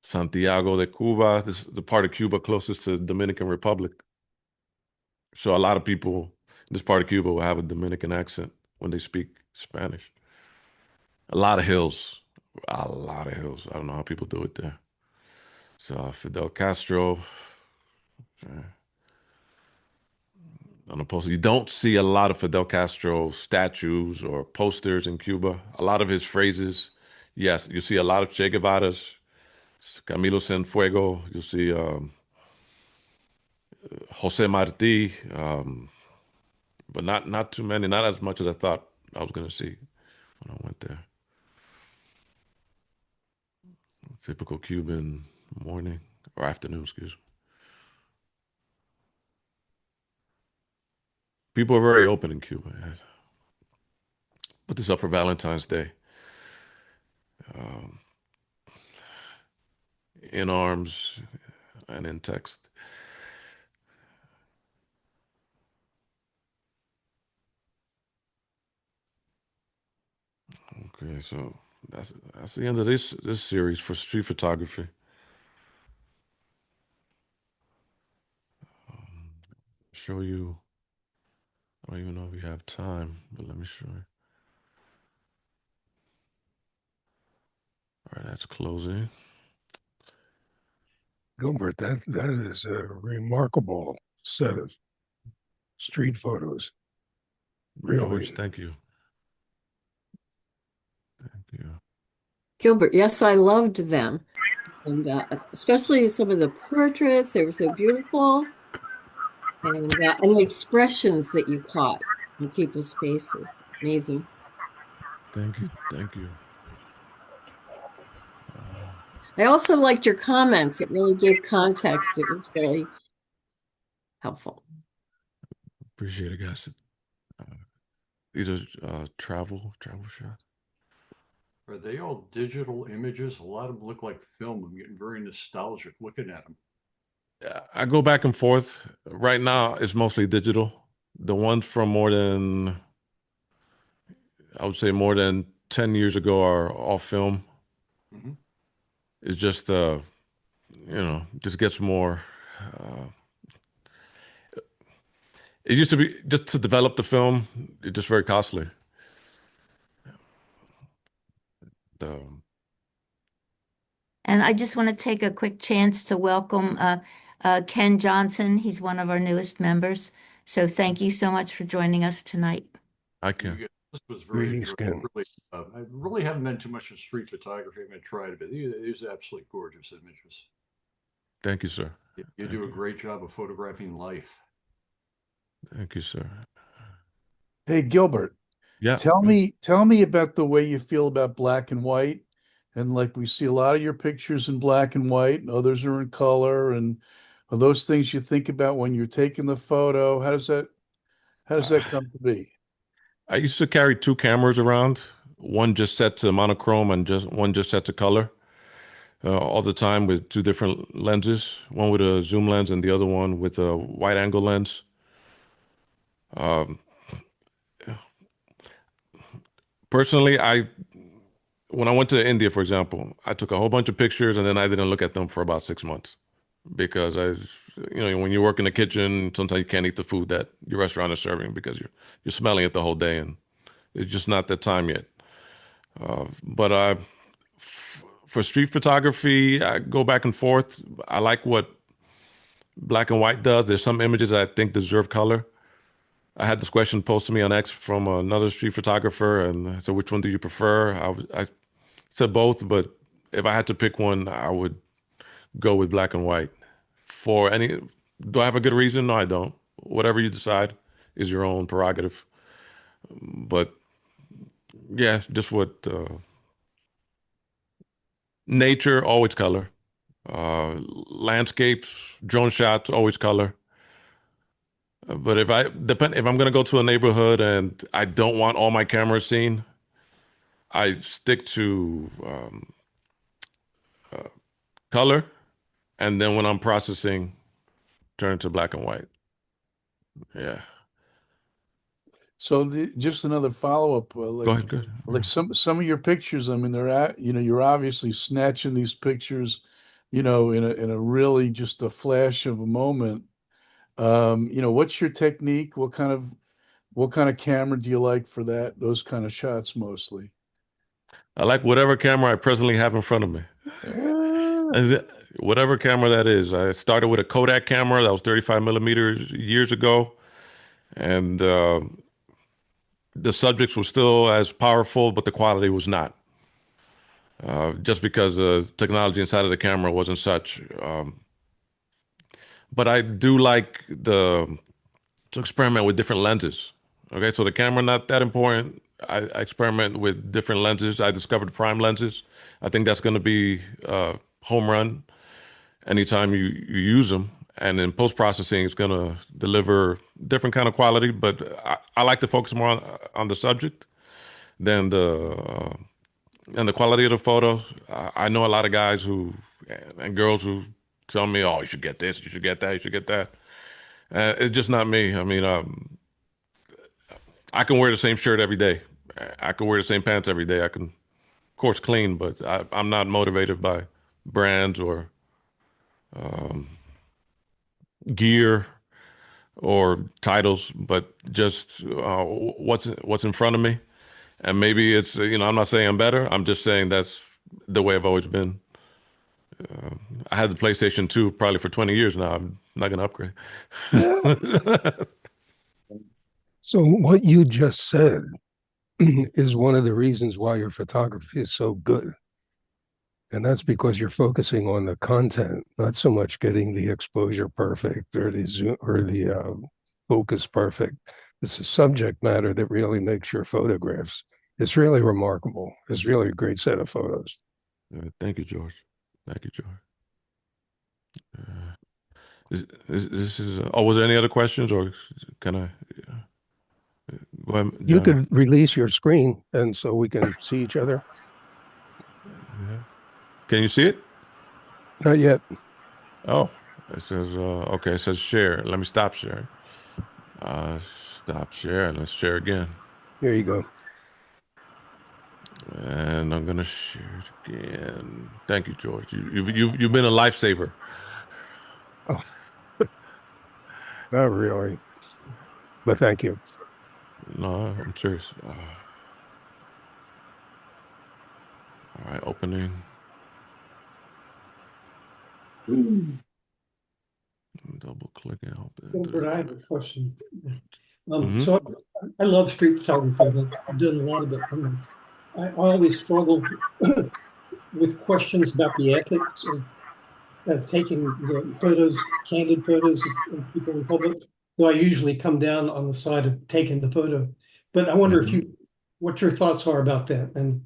Santiago de Cuba. This is the part of Cuba closest to the Dominican Republic. So a lot of people in this part of Cuba will have a Dominican accent when they speak Spanish. A lot of hills. A lot of hills. I don't know how people do it there. So Fidel Castro on the poster. You don't see a lot of Fidel Castro statues or posters in Cuba. A lot of his phrases, yes, you see a lot of Che Guevara's, Camilo Cienfuego. You see Jose Marti, but not too many, not as much as I thought I was going to see when I went there. Typical Cuban morning or afternoon, excuse me. People are very open in Cuba. Yes. Put this up for Valentine's Day. Um, in arms and in text. Okay, so that's the end of this series for street photography. Show you. I don't even know if we have time, but let me show you. All right, that's closing. Gilbert, that is a remarkable set of street photos. George, Really. thank you. Thank you. Gilbert, yes, I loved them. And especially some of the portraits, they were so beautiful. And the expressions that you caught in people's faces. Amazing. Thank you. Thank you. I also liked your comments. It really gave context. It was really helpful. Appreciate it, guys. Uh, these are travel shots. Are they all digital images? A lot of them look like film. I'm getting very nostalgic looking at them. I go back and forth. Right now, it's mostly digital. The ones from I would say more than 10 years ago are all film. Mhm. It's just, just gets more. Uh, it used to be just to develop the film, it's just very costly. The, And I just want to take a quick chance to welcome Ken Johnson. He's one of our newest members. So thank you so much for joining us tonight. I can. This was very Greetings, enjoyable. Ken. Really, I really haven't been too much in street photography. I'm going to try it, but these are absolutely gorgeous images. Thank you, sir. You Thank do a you. great job of photographing life. Thank you, sir. Hey, Gilbert, Yeah. tell me about the way you feel about black and white. And like we see a lot of your pictures in black and white, and others are in color. And are those things you think about when you're taking the photo? How does that come to be? I used to carry two cameras around, one just set to monochrome and just one just set to color, all the time with two different lenses, one with a zoom lens and the other one with a wide angle lens. Um, Personally, when I went to India, for example, I took a whole bunch of pictures and then I didn't look at them for about 6 months because when you work in the kitchen, sometimes you can't eat the food that your restaurant is serving because you're smelling it the whole day and it's just not that time yet. But for street photography, I go back and forth. I like what black and white does. There's some images that I think deserve color. I had this question posed to me on X from another street photographer, and I said, "Which one do you prefer?" I said both, but if I had to pick one, I would go with black and white. For any, do I have a good reason? No, I don't. Whatever you decide is your own prerogative. But yeah, just what nature, always color. Landscapes, drone shots, always color. But if I'm gonna go to a neighborhood and I don't want all my cameras seen, I stick to color, and then when I'm processing, turn to black and white. Yeah. So just another follow-up, Go ahead. Good. like some of your pictures, I mean, you're obviously snatching these pictures, in a really just a flash of a moment. What's your technique? What kind of camera do you like for those kind of shots mostly? I like whatever camera I presently have in front of me. Ah, Whatever camera that is. I started with a Kodak camera that was 35 millimeters years ago, and the subjects were still as powerful, but the quality was not. Just because the technology inside of the camera wasn't such. But I do like to experiment with different lenses. Okay, so the camera not that important. I experiment with different lenses. I discovered prime lenses. I think that's going to be home run anytime you use them. And in post processing, it's going to deliver different kind of quality. But I like to focus more on the subject than the quality of the photos. I know a lot of guys and girls who tell me, "Oh, you should get this, you should get that, you should get that." It's just not me. I mean, I can wear the same shirt every day. I can wear the same pants every day. I can, of course, clean, but I'm not motivated by brands or gear or titles, but just what's in front of me. And maybe it's I'm not saying I'm better. I'm just saying that's the way I've always been. I had the PlayStation 2 probably for 20 years now. I'm not going to upgrade. So what you just said is one of the reasons why your photography is so good. And that's because you're focusing on the content, not so much getting the exposure perfect or the zoom or the focus perfect. It's the subject matter that really makes your photographs. It's really remarkable. It's really a great set of photos. Thank you, George. Thank you, George. This is. Oh, was there any other questions, or can I go ahead, You John? could release your screen and so we can see each other. Can you see it? Not yet. Oh, it says. Okay, it says share. Let me stop sharing. Stop sharing. Let's share again. Here you go. And I'm gonna share it again. Thank you, George. You've been a lifesaver. Oh, not really, but thank you. No, I'm serious. All right, opening. Double click and Gilbert, I open. have a question. Mm-hmm. So I love street photography. I've done a lot of it. I always struggle with questions about the ethics of taking the photos, candid photos of people in public. Though I usually come down on the side of taking the photo. But I wonder if Mm-hmm. you, what your thoughts are about that and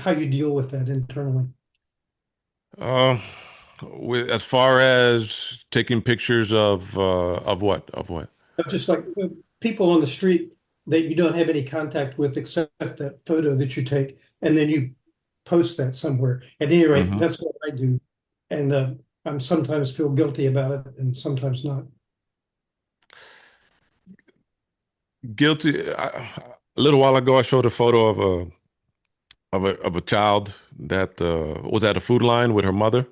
how you deal with that internally. Um, as far as taking pictures of what of what? Just like people on the street that you don't have any contact with except that photo that you take, and then you post that somewhere. At any rate, Mm-hmm. that's what I do, and I'm sometimes feel guilty about it, and sometimes not. Guilty. A little while ago, I showed a photo of a child that was at a food line with her mother.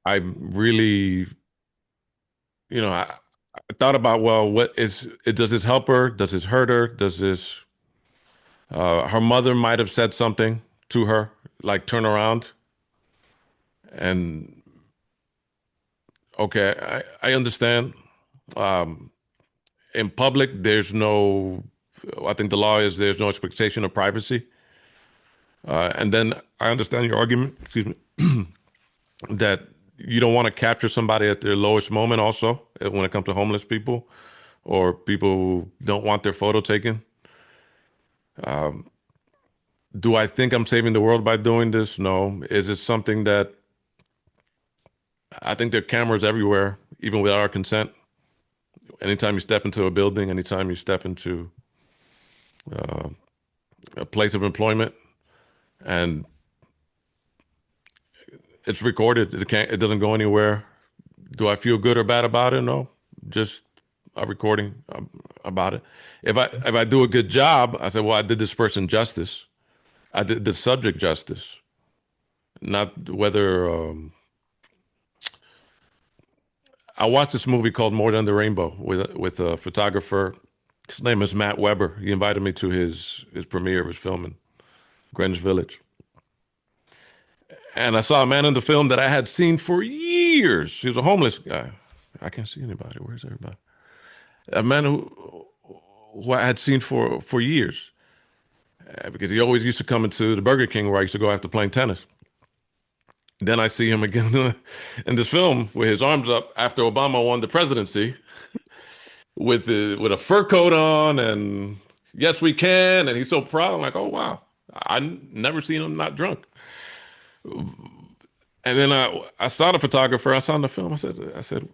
I really, I thought about, well, what is it? Does this help her? Does this hurt her? Does this? Her mother might have said something to her, like turn around. And okay, I understand. Um, in public, there's no. I think the law is there's no expectation of privacy. And then I understand your argument. Excuse me. That you don't want to capture somebody at their lowest moment. Also, when it comes to homeless people or people who don't want their photo taken. Do I think I'm saving the world by doing this? No. Is it something that I think there are cameras everywhere, even without our consent? Anytime you step into a building, anytime you step into a place of employment, and it's recorded, it doesn't go anywhere. Do I feel good or bad about it? No, just a recording about it. If I do a good job, I say, well, I did this person justice. I did the subject justice, not whether. I watched this movie called More Than the Rainbow with a photographer. His name is Matt Weber. He invited me to his premiere of his film in Greenwich Village, and I saw a man in the film that I had seen for years. He was a homeless guy. I can't see anybody. Where's everybody? A man who I had seen for years, because he always used to come into the Burger King where I used to go after playing tennis. Then I see him again in this film with his arms up after Obama won the presidency, with a fur coat on, and yes we can, and he's so proud. I'm like, oh wow, never seen him not drunk. And then I saw the photographer. I saw in the film. I said,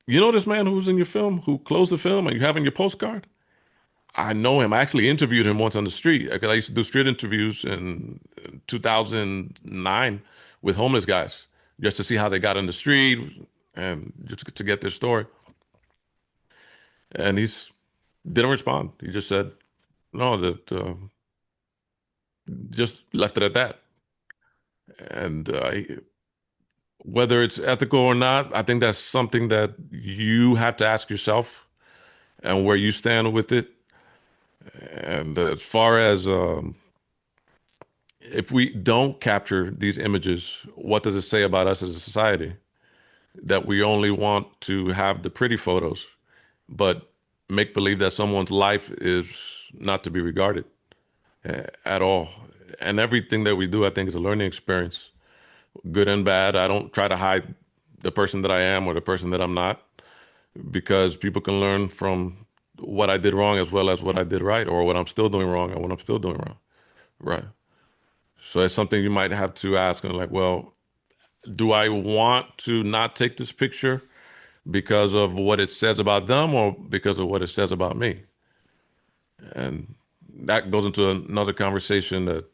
you know this man who's in your film, who closed the film, and you have in your postcard? I know him. I actually interviewed him once on the street because I used to do street interviews in 2009 with homeless guys just to see how they got in the street and just to get their story. And he's didn't respond. He just said no, that just left it at that. And whether it's ethical or not, I think that's something that you have to ask yourself and where you stand with it. And as far as if we don't capture these images, what does it say about us as a society? That we only want to have the pretty photos, but make believe that someone's life is not to be regarded at all. And everything that we do, I think, is a learning experience, good and bad. I don't try to hide the person that I am or the person that I'm not, because people can learn from what I did wrong as well as what I did right, or what I'm still doing wrong and what I'm still doing wrong. Right. So it's something you might have to ask, and like, well, do I want to not take this picture because of what it says about them or because of what it says about me? And that goes into another conversation that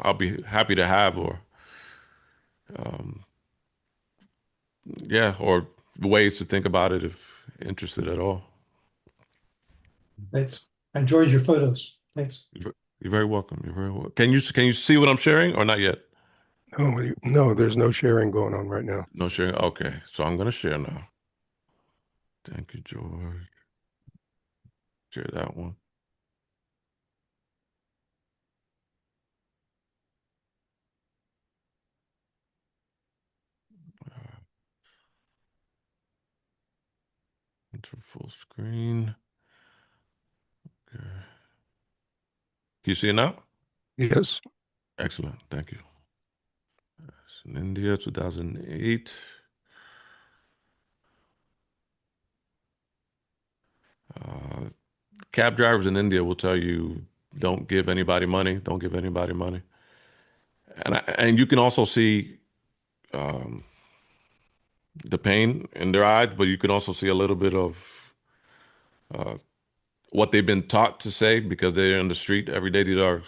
I'll be happy to have, or yeah, or ways to think about it if interested at all. Thanks. I enjoyed your photos. Thanks. You're very welcome. You're very welcome. Can you see what I'm sharing or not yet? No, there's no sharing going on right now. No sharing. Okay, so I'm gonna share now. Thank you, George. Share that one. Enter full screen. Okay. Can you see it now? Yes. Excellent. Thank you. It's in India, 2008. Cab drivers in India will tell you, don't give anybody money. Don't give anybody money. And you can also see the pain in their eyes, but you can also see a little bit of what they've been taught to say because they're in the street every day. These are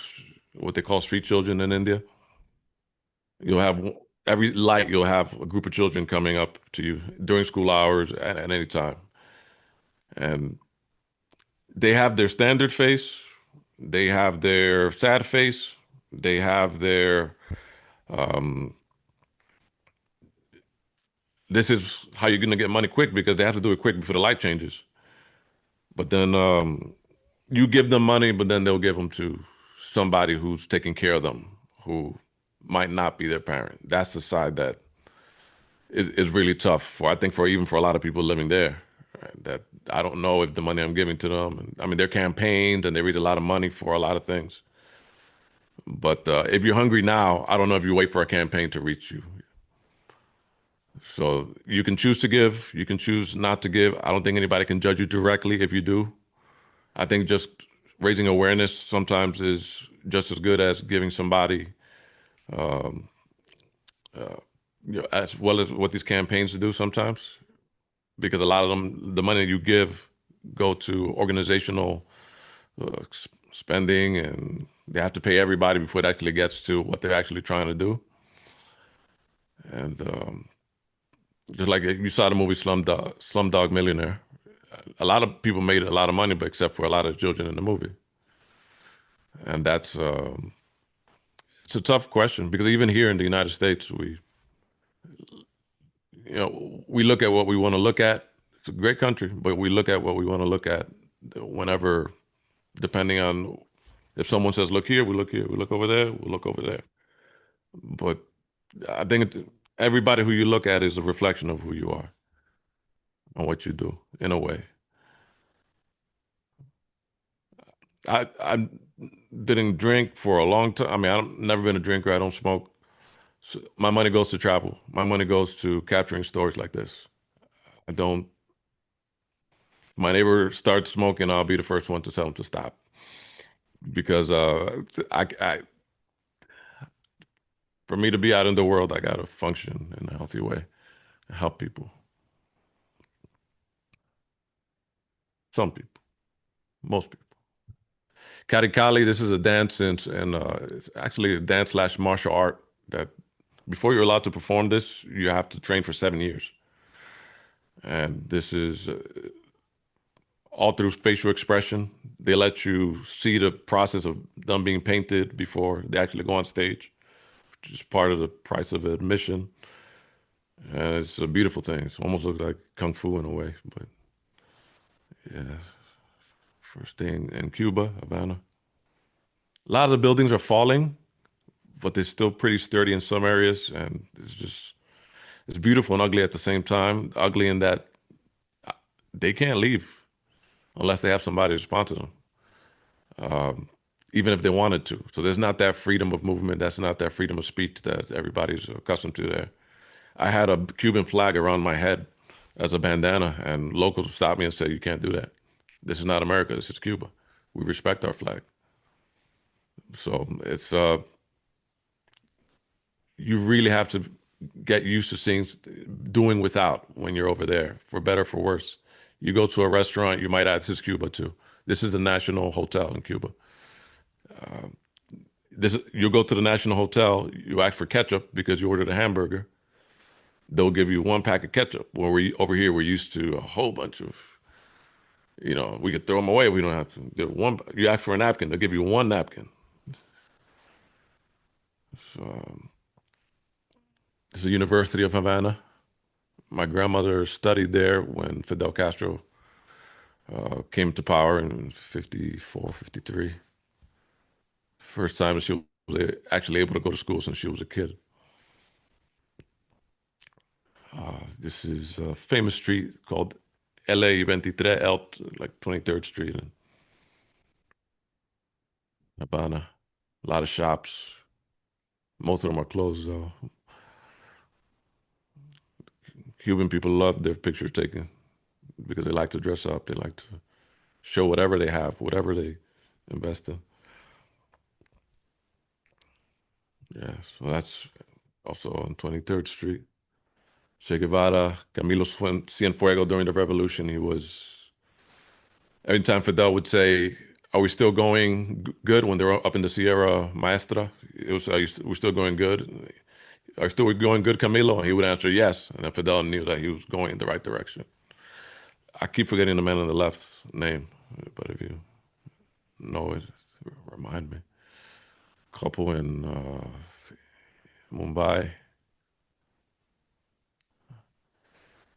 what they call street children in India. You'll have every light, you'll have a group of children coming up to you during school hours at any time. And they have their standard face, they have their sad face, they have their this is how you're going to get money quick because they have to do it quick before the light changes. But then you give them money, but then they'll give them to somebody who's taking care of them, who might not be their parent. That's the side that is really tough for, I think, for even for a lot of people living there. Right? That I don't know if the money I'm giving to them, and, I mean, they're campaigned and they raise a lot of money for a lot of things. But if you're hungry now, I don't know if you wait for a campaign to reach you. So you can choose to give, you can choose not to give. I don't think anybody can judge you directly if you do. I think just raising awareness sometimes is just as good as giving somebody, as well as what these campaigns do sometimes, because a lot of them, the money you give, go to organizational spending, and they have to pay everybody before it actually gets to what they're actually trying to do. And just like you saw the movie Slumdog Millionaire, a lot of people made a lot of money, but except for a lot of children in the movie. And that's it's a tough question because even here in the United States, we look at what we want to look at. It's a great country, but we look at what we want to look at whenever, depending on if someone says, look here, we look here, we look over there, we look over there. But I think everybody who you look at is a reflection of who you are and what you do in a way. I didn't drink for a long time. I mean, I've never been a drinker. I don't smoke. So my money goes to travel. My money goes to capturing stories like this. I don't. My neighbor starts smoking, I'll be the first one to tell him to stop because for me to be out in the world, I gotta function in a healthy way, and help people. Some people, most people. Karikali, this is a dance, and it's actually a dance slash martial art that before you're allowed to perform this, you have to train for 7 years. And this is all through facial expression. They let you see the process of them being painted before they actually go on stage, which is part of the price of admission. And it's a beautiful thing. It almost looks like kung fu in a way, but yeah. First day in Cuba, Havana. A lot of the buildings are falling, but they're still pretty sturdy in some areas, and it's beautiful and ugly at the same time. Ugly in that they can't leave unless they have somebody to sponsor them. even if they wanted to. So there's not that freedom of movement. That's not that freedom of speech that everybody's accustomed to there. I had a Cuban flag around my head as a bandana, and locals stopped me and said, "You can't do that. This is not America. This is Cuba. We respect our flag." So it's you really have to get used to seeing doing without when you're over there, for better for worse. You go to a restaurant, you might add "This is Cuba" too. This is the National Hotel in Cuba. You go to the National Hotel, you ask for ketchup because you ordered a hamburger. They'll give you one pack of ketchup. Where over here, we're used to a whole bunch of, we could throw them away. We don't have to get one. You ask for a napkin, they'll give you one napkin. So, this is the University of Havana. My grandmother studied there when Fidel Castro came to power in 54, 53. First time she was actually able to go to school since she was a kid. This is a famous street called LA 23, like 23rd Street in Havana. A lot of shops. Most of them are closed, though. Cuban people love their pictures taken because they like to dress up. They like to show whatever they have, whatever they invest in. Yeah, so that's also on 23rd Street. Che Guevara, Camilo Cienfuegos during the revolution, every time Fidel would say, "Are we still going good?" when they were up in the Sierra Maestra, it was, "We're still going good. Are still going good, Camilo?" And he would answer yes. And then Fidel knew that he was going in the right direction. I keep forgetting the man on the left's name, but if you know it, remind me. Couple in Mumbai.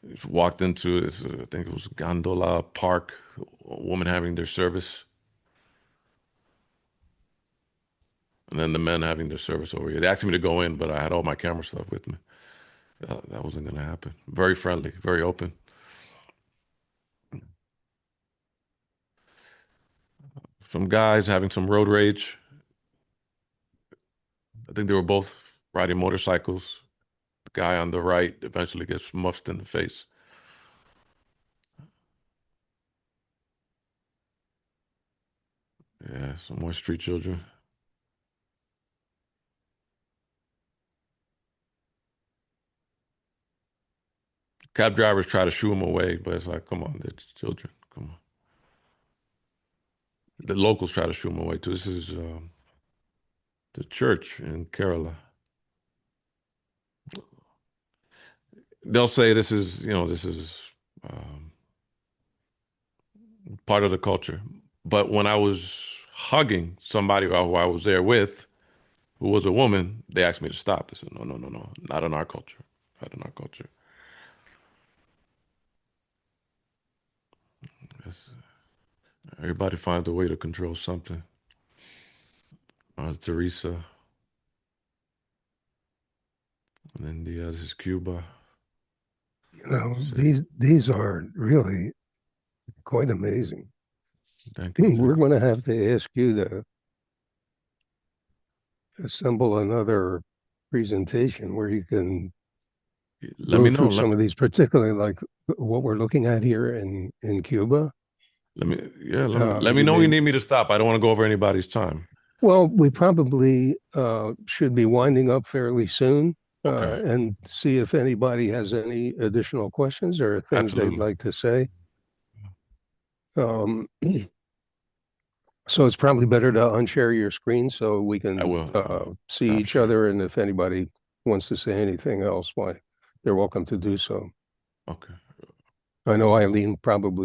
Just walked into this, I think it was Gondola Park, a woman having their service. And then the men having their service over here. They asked me to go in, but I had all my camera stuff with me. That wasn't going to happen. Very friendly, very open. Some guys having some road rage. I think they were both riding motorcycles. The guy on the right eventually gets muffed in the face. Yeah, some more street children. Cab drivers try to shoo them away, but it's like, come on, it's children. Come on. The locals try to shoo them away too. This is the church in Kerala. They'll say this is um, part of the culture. But when I was hugging somebody who I was there with, who was a woman, they asked me to stop. They said, "No, no, no, no, not in our culture. Not in our culture." Yes. Everybody finds a way to control something. Teresa in India. This is Cuba. These are really quite amazing. Thank you. We're going to have to ask you to assemble another presentation where you can Let go me know. through some of these, particularly like what we're looking at here in Cuba. Let me You know when you may, need me to stop. I don't want to go over anybody's time. well, we probably should be winding up fairly soon Okay. and see if anybody has any additional questions or things they'd Absolutely. like to say. Um, so it's probably better to unshare your screen so we I can will. see Stop each sharing. other. And if anybody wants to say anything else, why they're welcome to do so. Okay. I know Eileen probably